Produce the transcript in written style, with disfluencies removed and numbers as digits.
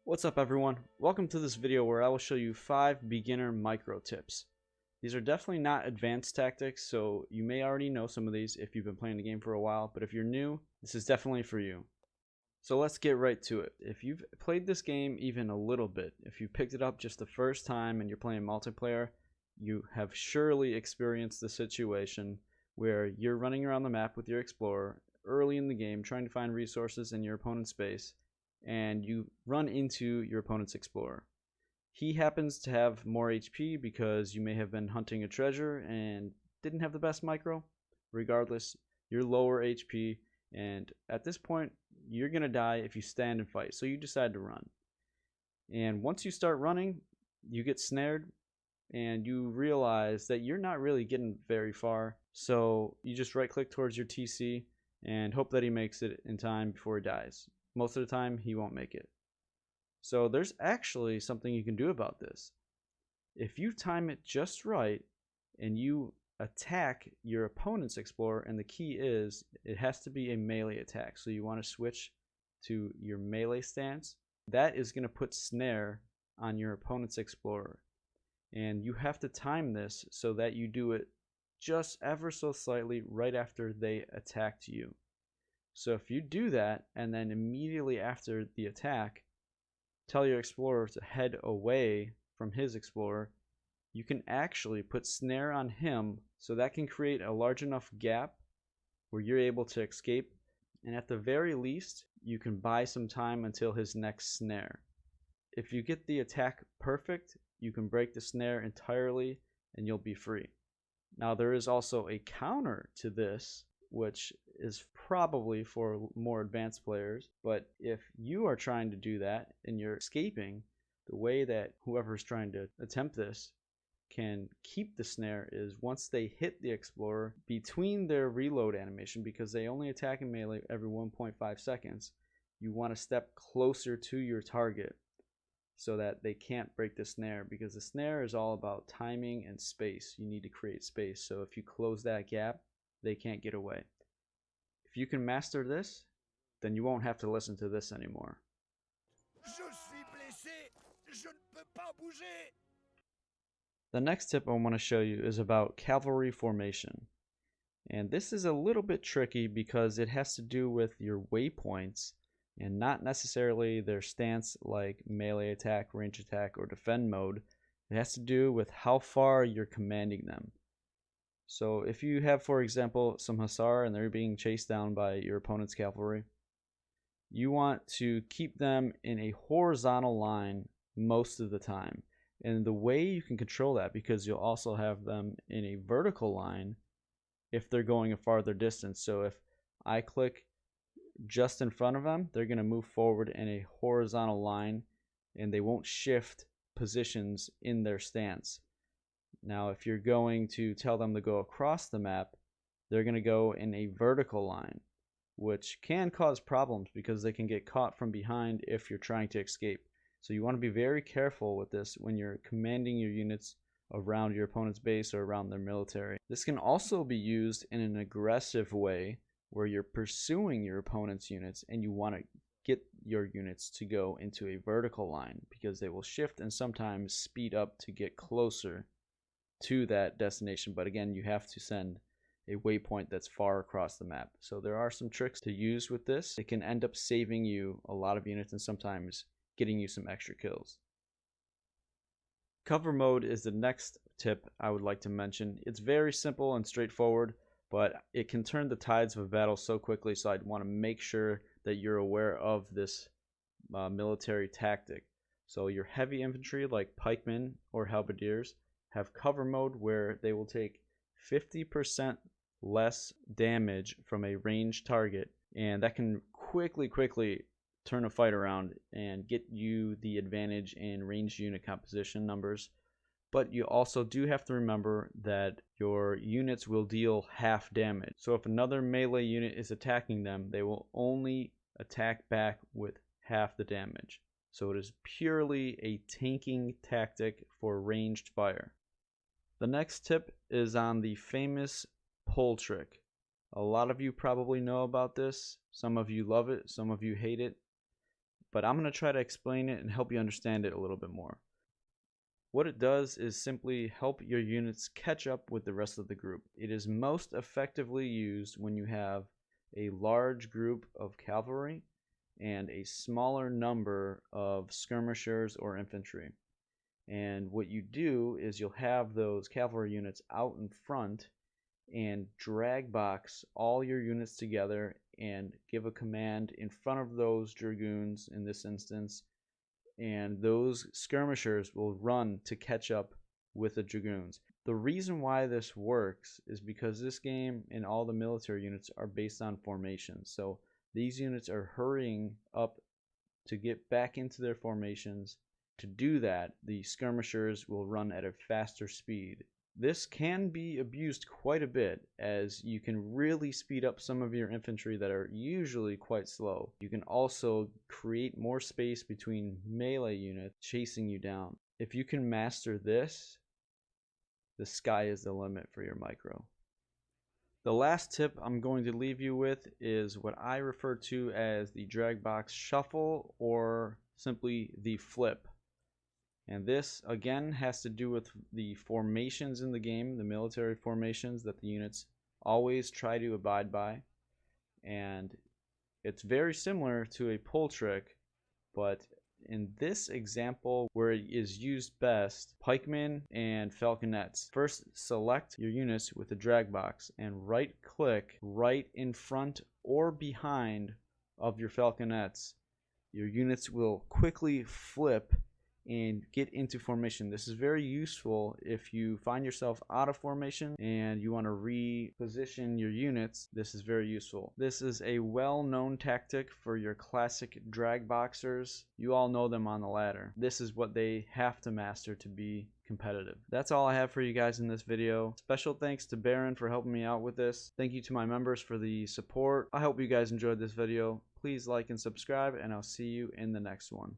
What's up everyone? Welcome to this video where I will show you 5 beginner micro tips. These are definitely not advanced tactics, so you may already know some of these if you've been playing the game for a while, but if you're new, this is definitely for you. So let's get right to it. If you've played this game even a little bit, if you picked it up just the first time and you're playing multiplayer, you have surely experienced the situation where you're running around the map with your explorer early in the game trying to find resources in your opponent's base, and you run into your opponent's explorer. He happens to have more HP because you may have been hunting a treasure and didn't have the best micro. Regardless, you're lower HP, and at this point you're gonna die if you stand and fight, so you decide to run. And once you start running, you get snared and you realize that you're not really getting very far, so you just right click towards your TC and hope that he makes it in time before he dies. Most of the time he won't make it. So there's actually something you can do about this. If you time it just right and you attack your opponent's explorer, and the key is it has to be a melee attack, so you want to switch to your melee stance, that is going to put snare on your opponent's explorer, and you have to time this so that you do it just ever so slightly right after they attacked you. So if you do that and then immediately after the attack tell your explorer to head away from his explorer, you can actually put snare on him, so that can create a large enough gap where you're able to escape, and at the very least you can buy some time until his next snare. If you get the attack perfect, you can break the snare entirely and you'll be free. Now there is also a counter to this, which is probably for more advanced players, but if you are trying to do that and you're escaping, the way that whoever's trying to attempt this can keep the snare is once they hit the explorer, between their reload animation, because they only attack in melee every 1.5 seconds, you want to step closer to your target so that they can't break the snare, because the snare is all about timing and space. You need to create space, so if you close that gap, they can't get away. If you can master this, then you won't have to listen to this anymore. The next tip I want to show you is about cavalry formation. And this is a little bit tricky because it has to do with your waypoints and not necessarily their stance, like melee attack, range attack, or defend mode. It has to do with how far you're commanding them. So if you have, for example, some Hussar and they're being chased down by your opponent's cavalry, you want to keep them in a horizontal line most of the time. And the way you can control that, because you'll also have them in a vertical line if they're going a farther distance. So if I click just in front of them, they're going to move forward in a horizontal line and they won't shift positions in their stance. Now if you're going to tell them to go across the map, they're going to go in a vertical line, which can cause problems because they can get caught from behind if you're trying to escape. So you want to be very careful with this when you're commanding your units around your opponent's base or around their military. This can also be used in an aggressive way where you're pursuing your opponent's units and you want to get your units to go into a vertical line, because they will shift and sometimes speed up to get closer to that destination. But again, you have to send a waypoint that's far across the map. So there are some tricks to use with this. It can end up saving you a lot of units and sometimes getting you some extra kills. Cover mode is the next tip I would like to mention. It's very simple and straightforward, but it can turn the tides of a battle so quickly, so I'd want to make sure that you're aware of this military tactic. So your heavy infantry like pikemen or halberdiers have cover mode where they will take 50% less damage from a ranged target, and that can quickly turn a fight around and get you the advantage in ranged unit composition numbers. But you also do have to remember that your units will deal half damage. So if another melee unit is attacking them, they will only attack back with half the damage. So it is purely a tanking tactic for ranged fire. The next tip is on the famous pull trick. A lot of you probably know about this. Some of you love it, some of you hate it. but I'm going to try to explain it and help you understand it a little bit more. What it does is simply help your units catch up with the rest of the group. It is most effectively used when you have a large group of cavalry and a smaller number of skirmishers or infantry. And what you do is you'll have those cavalry units out in front and drag box all your units together and give a command in front of those dragoons in this instance, and those skirmishers will run to catch up with the dragoons. The reason why this works is because this game and all the military units are based on formations. So these units are hurrying up to get back into their formations. To do that, the skirmishers will run at a faster speed. This can be abused quite a bit, as you can really speed up some of your infantry that are usually quite slow. You can also create more space between melee units chasing you down. If you can master this, the sky is the limit for your micro. The last tip I'm going to leave you with is what I refer to as the drag box shuffle, or simply the flip. And this again has to do with the formations in the game, the military formations that the units always try to abide by. And it's very similar to a pull trick, but in this example where it is used best, pikemen and falconets. First, select your units with the drag box and right click right in front or behind of your falconets. Your units will quickly flip and get into formation. This is very useful if you find yourself out of formation and you want to reposition your units. This is very useful. This is a well-known tactic for your classic drag boxers. You all know them on the ladder. This is what they have to master to be competitive. That's all I have for you guys in this video. Special thanks to Baron for helping me out with this. Thank you to my members for the support. I hope you guys enjoyed this video. Please like and subscribe, and I'll see you in the next one.